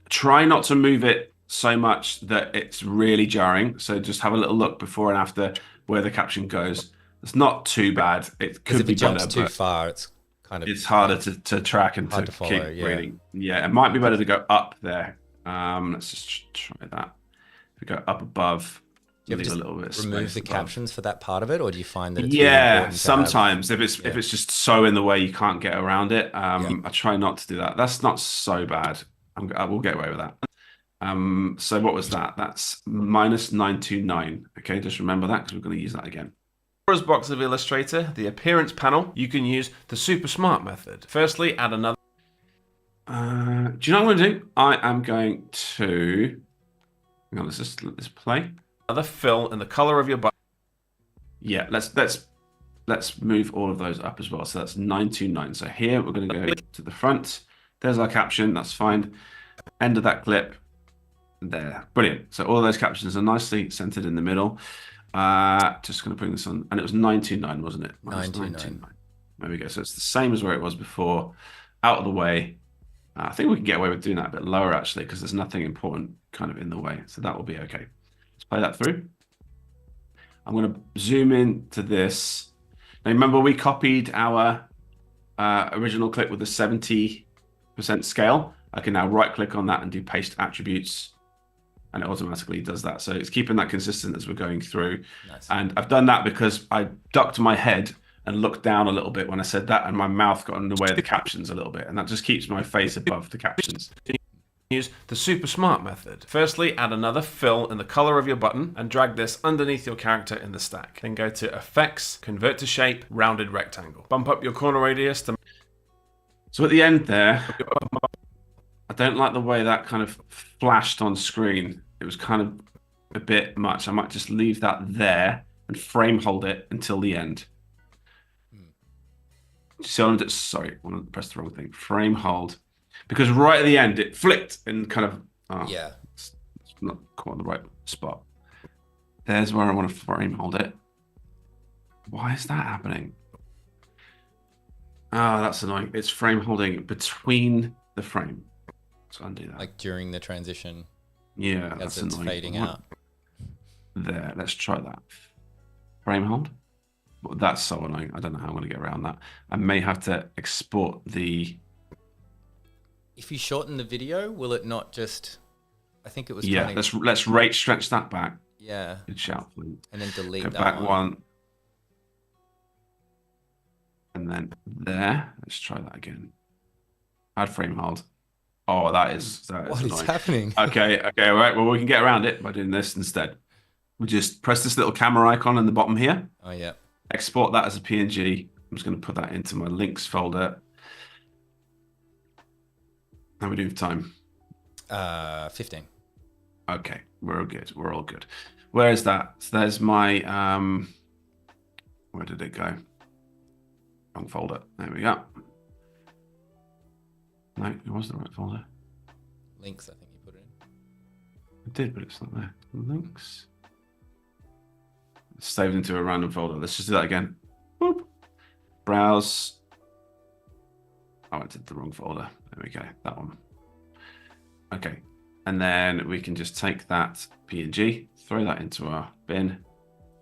Try not to move it so much that it's really jarring, so just have a little look before and after where the caption goes. It's not too bad. It could be better, jumps too far, it's harder to track and to follow, keep reading. Yeah, it might be better to go up there. Let's just try that. If we go up above, do you leave a little bit of space remove the above. captions for that part of it, or do you find that it's really important to sometimes have... if it's just so in the way you can't get around it, I try not to do that. That's not so bad. I will get away with that. So what was that? That's -929. Okay, just remember that because we're going to use that again. Box of Illustrator, the appearance panel, you can use the super smart method. Firstly, add another... do you know what I'm going to do? I am going to... Hang on, let's just let this play. Another fill in the color of your button. Yeah, let's move all of those up as well. So that's 929. So here we're going to go to the front. There's our caption. That's fine. End of that clip. There. Brilliant. So all of those captions are nicely centered in the middle. Just going to bring this on, and it was 929, wasn't it? 929. There we go. So it's the same as where it was before, out of the way. I think we can get away with doing that a bit lower actually, because there's nothing important kind of in the way. So that will be okay. Let's play that through. I'm going to zoom in to this. Now remember we copied our original clip with a 70% scale. I can now right click on that and do paste attributes. And it automatically does that. So it's keeping that consistent as we're going through. Nice. And I've done that because I ducked my head and looked down a little bit when I said that, and my mouth got in the way of the captions a little bit. And that just keeps my face above the captions. Use the super smart method. Firstly, add another fill in the color of your button and drag this underneath your character in the stack. Then go to Effects, Convert to Shape, Rounded Rectangle. Bump up your corner radius to... So at the end there, I don't like the way that kind of flashed on screen. It was kind of a bit much. I might just leave that there and frame hold it until the end. See what I'm doing? Sorry, I want to press the wrong thing. Frame hold. Because right at the end, it flicked and kind of... It's not quite the right spot. There's where I want to frame hold it. Why is that happening? Oh, that's annoying. It's frame holding between the frame. So undo that. Like during the transition. Yeah, as that's it's annoying. fading out. There, let's try that. Frame hold. Well, that's so annoying. I don't know how I'm going to get around that. I may have to export the... If you shorten the video, will it not just... I think it was Yeah, let's rate stretch that back. Yeah. Good shout. And then delete Go that back one. And then there. Let's try that again. Add frame hold. Oh, that is What is annoying. happening? Okay, all right. Well, we can get around it by doing this instead. We just press this little camera icon in the bottom here. Oh, yeah. Export that as a PNG. I'm just going to put that into my links folder. How are we doing for time? 15. Okay, we're all good. We're all good. Where is that? So there's my where did it go? Wrong folder. There we go. No, it was the right folder. Links, I think you put it in. I did, but it's not there. Links. It's saved into a random folder. Let's just do that again. Boop. Browse. Oh, I did the wrong folder. There we go. That one. Okay. And then we can just take that PNG, throw that into our bin,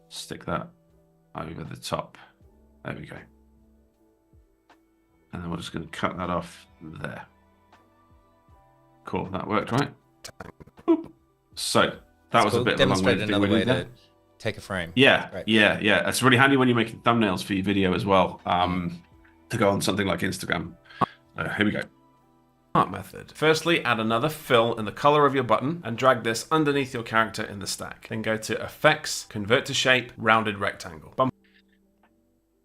stick that over the top. There we go. And then we're just going to cut that off there. Cool. That worked, right? Boop. So that was a bit of a long-winded thing we did there. Take a frame. Yeah, right. yeah. It's really handy when you're making thumbnails for your video as well, to go on something like Instagram. Here we go. Smart method. Firstly, add another fill in the color of your button and drag this underneath your character in the stack. Then go to Effects, Convert to Shape, Rounded Rectangle. Bump.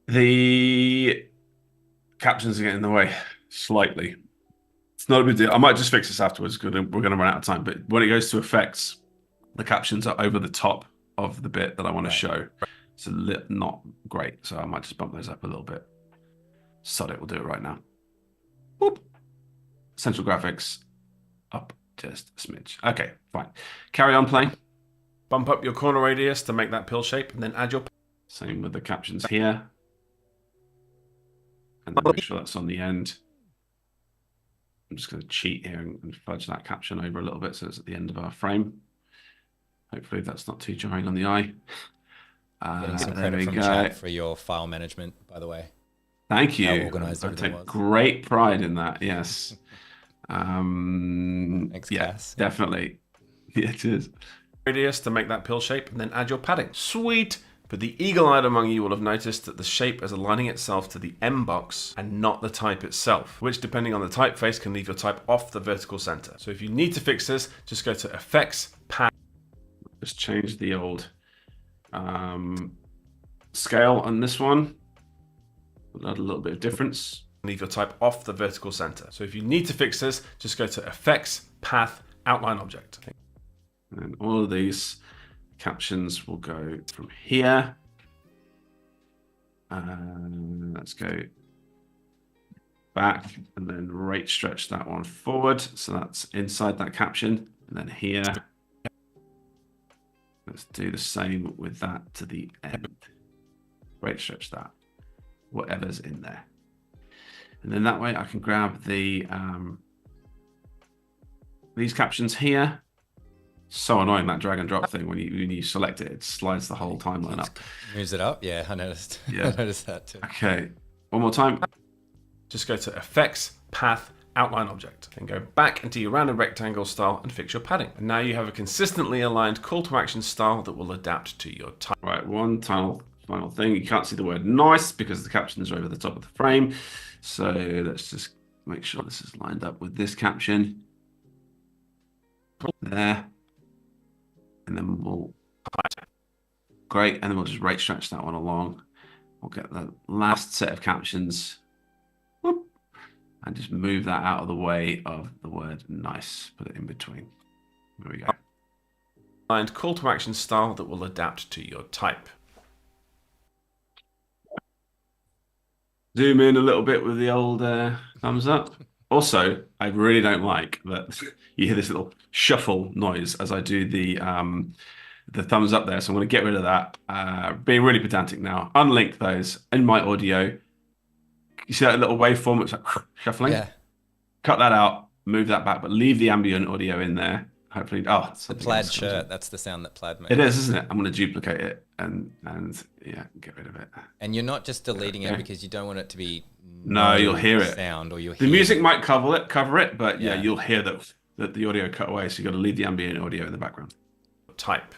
The captions are getting in the way slightly. It's not a big deal. I might just fix this afterwards because we're going to run out of time. But when it goes to Effects, the captions are over the top of the bit that I want to show. It's not great, so I might just bump those up a little bit. Sod it, we'll do it right now. Whoop. Central graphics up just a smidge. Okay, fine. Carry on playing. Bump up your corner radius to make that pill shape, and then add your... Same with the captions here. And then make sure that's on the end. I'm just going to cheat here and fudge that caption over a little bit so it's at the end of our frame. Hopefully that's not too jarring on the eye. Getting some credit from chat for your file management, by the way. Thank you. How organized everything was. Great pride in that, yes. Thanks, yeah, Cass. Definitely. Yeah, it is. Radius to make that pill shape, and then add your padding. Sweet! But the eagle-eyed among you will have noticed that the shape is aligning itself to the M box and not the type itself, which depending on the typeface can leave your type off the vertical center. So if you need to fix this, just go to Effects, Pad. Just change the old scale on this one. Add a little bit of difference. Leave your type off the vertical center. So if you need to fix this, just go to Effects, Path, Outline Object. And all of these captions will go from here. Let's go back and then rate stretch that one forward. So that's inside that caption. And then here. Let's do the same with that to the end. Rate stretch that. Whatever's in there. And then that way I can grab the these captions here. So annoying, that drag and drop thing. When you select it, it slides the whole timeline up. Moves it up? Yeah, I noticed. Yeah. I noticed that too. Okay, one more time. Just go to Effects, Path, Outline Object. Then go back into your rounded rectangle style and fix your padding. And now you have a consistently aligned call to action style that will adapt to your type. Right, one final thing. You can't see the word nice because the captions are over the top of the frame. So let's just make sure this is lined up with this caption. There. And then we'll... Great. And then we'll just rate stretch that one along. We'll get the last set of captions. Whoop, and just move that out of the way of the word nice. Put it in between. There we go. Aligned call to action style that will adapt to your type. Zoom in a little bit with the old thumbs up. Also, I really don't like that you hear this little shuffle noise as I do the thumbs up there. So I'm going to get rid of that. Being really pedantic now. Unlink those in my audio. You see that little waveform? It's like shuffling. Yeah. Cut that out. Move that back, but leave the ambient audio in there. Hopefully, it's the plaid shirt. That's the sound that plaid makes. It is, isn't it? I'm going to duplicate it and yeah, get rid of it. And you're not just deleting it because you don't want it to be no, you'll hear it. Sound or you'll the hear music might cover it, but yeah, you'll hear that the audio cut away. So you got to leave the ambient audio in the background. Type.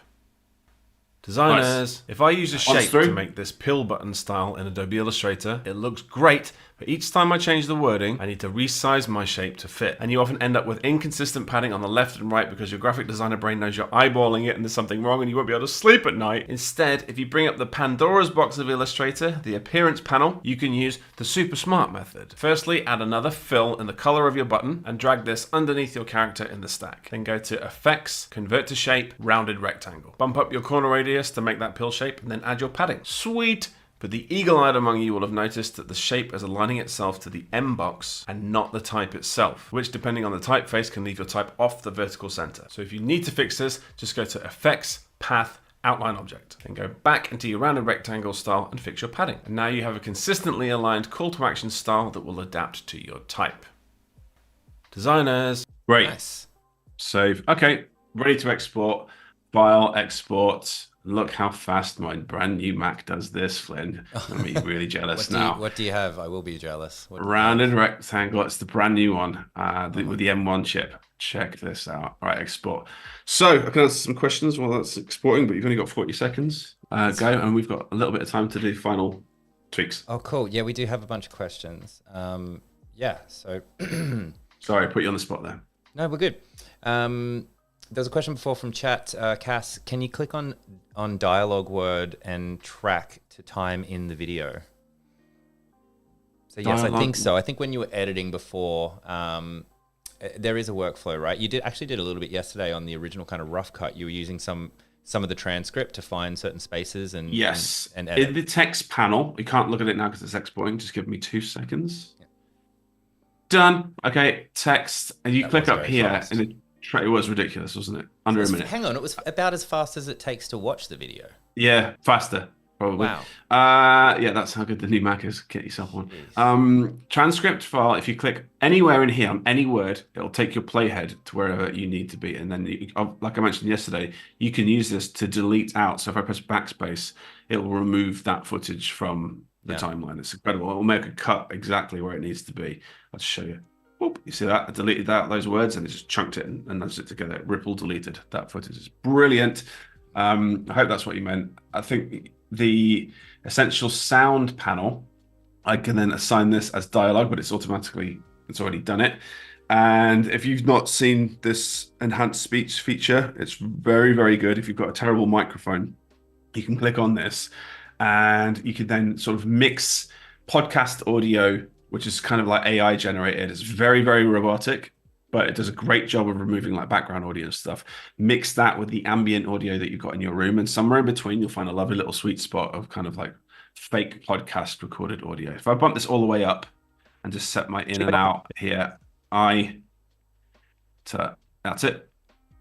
Designers, if I use a shape through. to make this pill button style in Adobe Illustrator, it looks great, But each time I change the wording, I need to resize my shape to fit. And you often end up with inconsistent padding on the left and right because your graphic designer brain knows you're eyeballing it and there's something wrong and you won't be able to sleep at night. Instead, if you bring up the Pandora's box of Illustrator, the appearance panel, you can use the super smart method. Firstly, add another fill in the color of your button and drag this underneath your character in the stack. Then go to Effects, Convert to Shape, Rounded Rectangle. Bump up your corner radius to make that pill shape and then add your padding. Sweet! But the eagle-eyed among you will have noticed that the shape is aligning itself to the M box and not the type itself, which depending on the typeface can leave your type off the vertical center. So if you need to fix this, just go to Effects, Path, Outline Object, then go back into your rounded rectangle style and fix your padding. And now you have a consistently aligned call to action style that will adapt to your type. Designers. Great. Nice. Save. Okay, ready to export. File, export. Look how fast my brand new Mac does this, Flynn. I'm really jealous now. What do you have? I will be jealous. Rounded rectangle. It's the brand new one with the M1 chip. Check this out. All right, export. So I can answer some questions while that's exporting, but you've only got 40 seconds. Go, and we've got a little bit of time to do final tweaks. Oh, cool. Yeah, we do have a bunch of questions. Yeah, so... Sorry, I put you on the spot there. No, we're good. There was a question before from chat. Cass, can you click on dialogue word and track to time in the video? So yes, I think so. I think when you were editing before, there is a workflow, right? You actually did a little bit yesterday on the original kind of rough cut. You were using some of the transcript to find certain spaces and yes, and edit. In the text panel, you can't look at it now because it's exporting. Just give me 2 seconds. Yeah. Done. Okay, text, and you click up here, fast. And it was ridiculous, wasn't it? Under a minute. Hang on, it was about as fast as it takes to watch the video. Yeah, faster, probably. Wow. Yeah, that's how good the new Mac is. Get yourself one. Transcript file, if you click anywhere in here on any word, it'll take your playhead to wherever you need to be. And then, like I mentioned yesterday, you can use this to delete out. So if I press backspace, it will remove that footage from the timeline. It's incredible. It will make a cut exactly where it needs to be. I'll just show you. Whoop, you see that? I deleted those words and it just chunked it and nudged it together. Ripple deleted that footage. It's brilliant. I hope that's what you meant. I think the essential sound panel, I can then assign this as dialogue, but it's already done it. And if you've not seen this enhanced speech feature, it's very, very good. If you've got a terrible microphone, you can click on this and you can then sort of mix podcast audio, which is kind of like AI generated. It's very, very robotic, but it does a great job of removing like background audio and stuff. Mix that with the ambient audio that you've got in your room, and somewhere in between, you'll find a lovely little sweet spot of kind of like fake podcast recorded audio. If I bump this all the way up and just set my in and out here, that's it.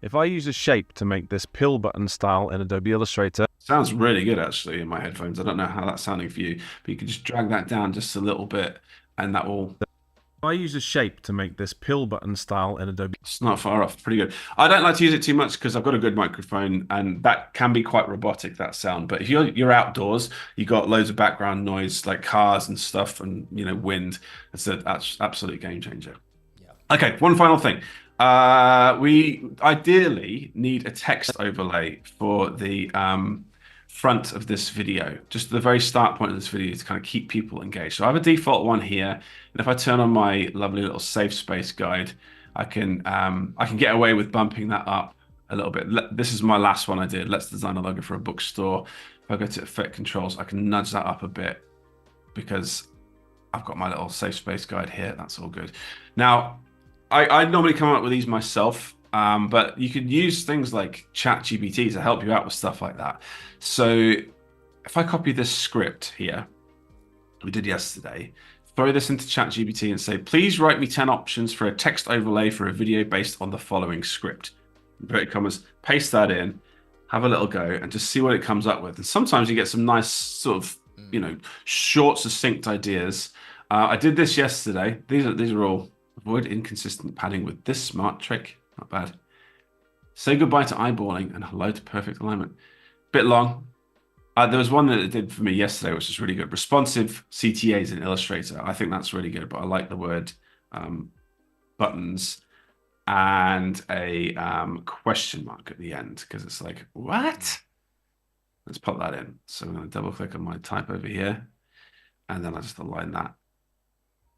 If I use a shape to make this pill button style in Adobe Illustrator. Sounds really good actually in my headphones. I don't know how that's sounding for you, but you can just drag that down just a little bit. And that will... If I use a shape to make this pill button style in Adobe... It's not far off. Pretty good. I don't like to use it too much because I've got a good microphone and that can be quite robotic, that sound. But if you're outdoors, you got loads of background noise like cars and stuff and, wind. It's an absolute game changer. Yeah. Okay, one final thing. We ideally need a text overlay for the... front of this video, just the very start point of this video to kind of keep people engaged. So I have a default one here, and if I turn on my lovely little safe space guide, I can get away with bumping that up a little bit. This is my last one I did. Let's design a logo for a bookstore. If I go to effect controls, I can nudge that up a bit because I've got my little safe space guide here. That's all good. Now, I normally come up with these myself. But you could use things like ChatGPT to help you out with stuff like that. So if I copy this script here, we did yesterday, throw this into ChatGPT and say, please write me 10 options for a text overlay for a video based on the following script. Inverted commas, paste that in, have a little go and just see what it comes up with. And sometimes you get some nice sort of, short, succinct ideas. I did this yesterday. These are all avoid inconsistent padding with this smart trick. Not bad. Say goodbye to eyeballing and hello to perfect alignment. Bit long. There was one that it did for me yesterday, which is really good. Responsive CTAs in Illustrator. I think that's really good, but I like the word buttons and a question mark at the end because it's like, what? Let's pop that in. So I'm going to double click on my type over here and then I just align that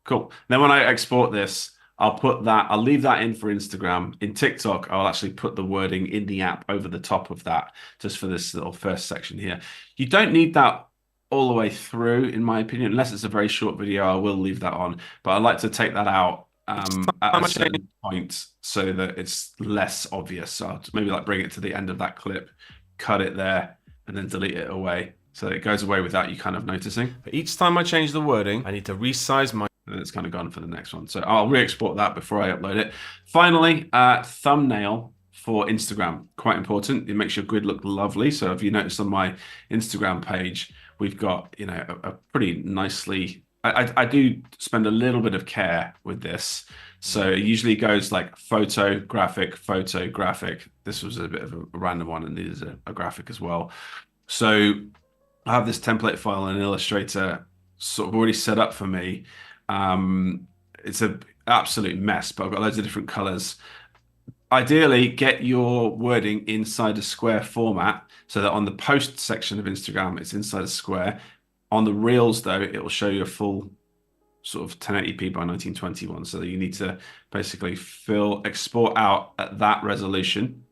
Cool. Then when I export this, I'll leave that in for Instagram. In TikTok, I'll actually put the wording in the app over the top of that, just for this little first section here. You don't need that all the way through, in my opinion, unless it's a very short video. I will leave that on, but I like to take that out at a certain point so that it's less obvious. So I'll maybe like bring it to the end of that clip, cut it there, and then delete it away. So it goes away without you kind of noticing. But each time I change the wording, I need to resize my... And it's kind of gone for the next one. So I'll re-export that before I upload it. Finally, thumbnail for Instagram. Quite important. It makes your grid look lovely. So if you notice on my Instagram page, we've got, you know, a pretty nicely... I do spend a little bit of care with this. So it usually goes like photo, graphic, photo, graphic. This was a bit of a random one and needs a graphic as well. So I have this template file in Illustrator sort of already set up for me. It's an absolute mess, but I've got loads of different colors. Ideally, get your wording inside a square format so that on the post section of Instagram, it's inside a square. On the Reels, though, it will show you a full sort of 1080p by 1921. So you need to basically export out at that resolution.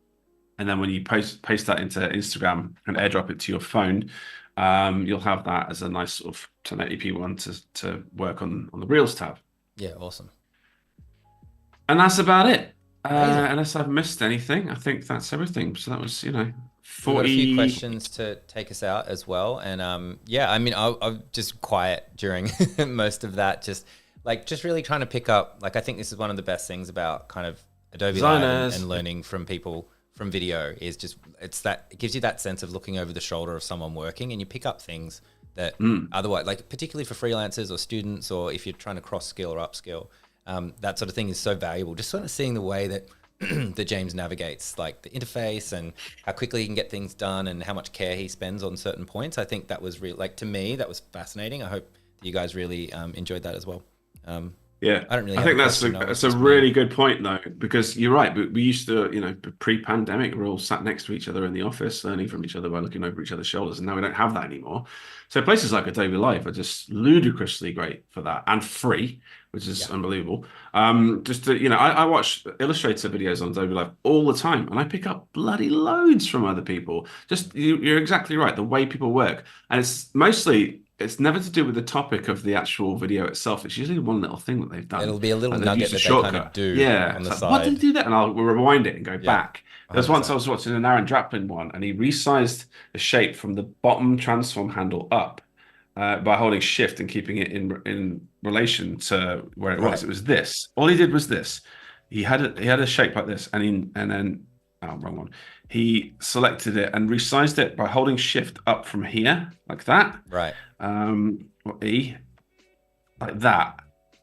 And then when you paste that into Instagram and airdrop it to your phone, you'll have that as a nice sort of 1080p one to work on the Reels tab. Yeah, awesome. And that's about it. Unless I've missed anything, I think that's everything. So that was, you know, 40... We've got a few questions to take us out as well. And yeah, I mean, I'm just quiet during most of that. Just really trying to pick up, like, I think this is one of the best things about kind of Adobe Live and learning from people from video is just, it gives you that sense of looking over the shoulder of someone working, and you pick up things that otherwise, like particularly for freelancers or students, or if you're trying to cross skill or upskill, that sort of thing is so valuable. Just sort of seeing the way that that James navigates, like the interface and how quickly he can get things done and how much care he spends on certain points. I think that was really, like, to me, that was fascinating. I hope you guys really enjoyed that as well. Yeah, I don't really. I think that's a really good point, though, because you're right. We used to, you know, pre-pandemic, we're all sat next to each other in the office, learning from each other by looking over each other's shoulders, and now we don't have that anymore. So places like Adobe Live are just ludicrously great for that, and free, which is unbelievable. Just to, you know, I watch Illustrator videos on Adobe Live all the time, and I pick up bloody loads from other people. Just you're exactly right, the way people work, and it's never to do with the topic of the actual video itself. It's usually one little thing that they've done. It'll be a little nugget that they kind of do on the side. Why did they do that? And I'll rewind it and go back. There's once I was watching an Aaron Draplin one, and he resized the shape from the bottom transform handle up by holding shift and keeping it in relation to where it was. It was this. All he did was this. He had a shape like this, and then wrong one. He selected it and resized it by holding shift up from here, like that. Right. Or E, like that.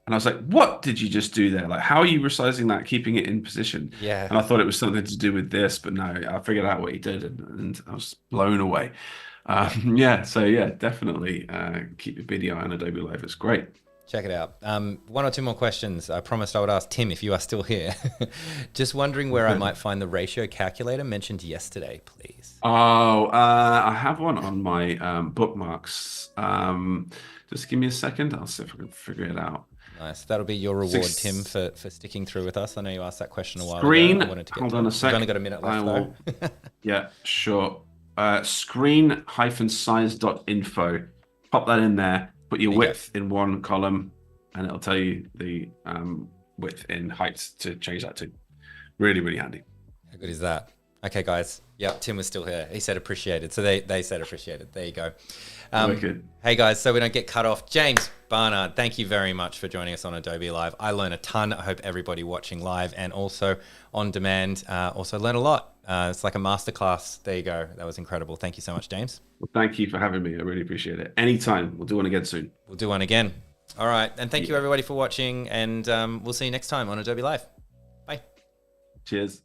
And I was like, what did you just do there? Like, how are you resizing that, keeping it in position? Yeah. And I thought it was something to do with this, but no, I figured out what he did, and I was blown away. So definitely keep your video on Adobe Live. It's great. Check it out. One or two more questions. I promised I would ask Tim if you are still here. Just wondering where I might find the ratio calculator mentioned yesterday, please. Oh, I have one on my bookmarks. Just give me a second. I'll see if I can figure it out. Nice. That'll be your reward, Tim, for sticking through with us. I know you asked that question a while ago. Hold on a sec. We've only got a minute left, though. Yeah, sure. Screen-size.info. Pop that in there. Put your width in one column, and it'll tell you the width in height to change that to. Really, really handy. How good is that? Okay, guys. Yeah, Tim was still here. He said appreciated. So they said appreciated. There you go. Hey, guys, so we don't get cut off. James Barnard, thank you very much for joining us on Adobe Live. I learned a ton. I hope everybody watching live and also on demand also learn a lot. It's like a masterclass. There you go. That was incredible. Thank you so much, James. Well, thank you for having me. I really appreciate it. Anytime. We'll do one again soon. We'll do one again. All right. And thank you, everybody, for watching. And we'll see you next time on Adobe Live. Bye. Cheers.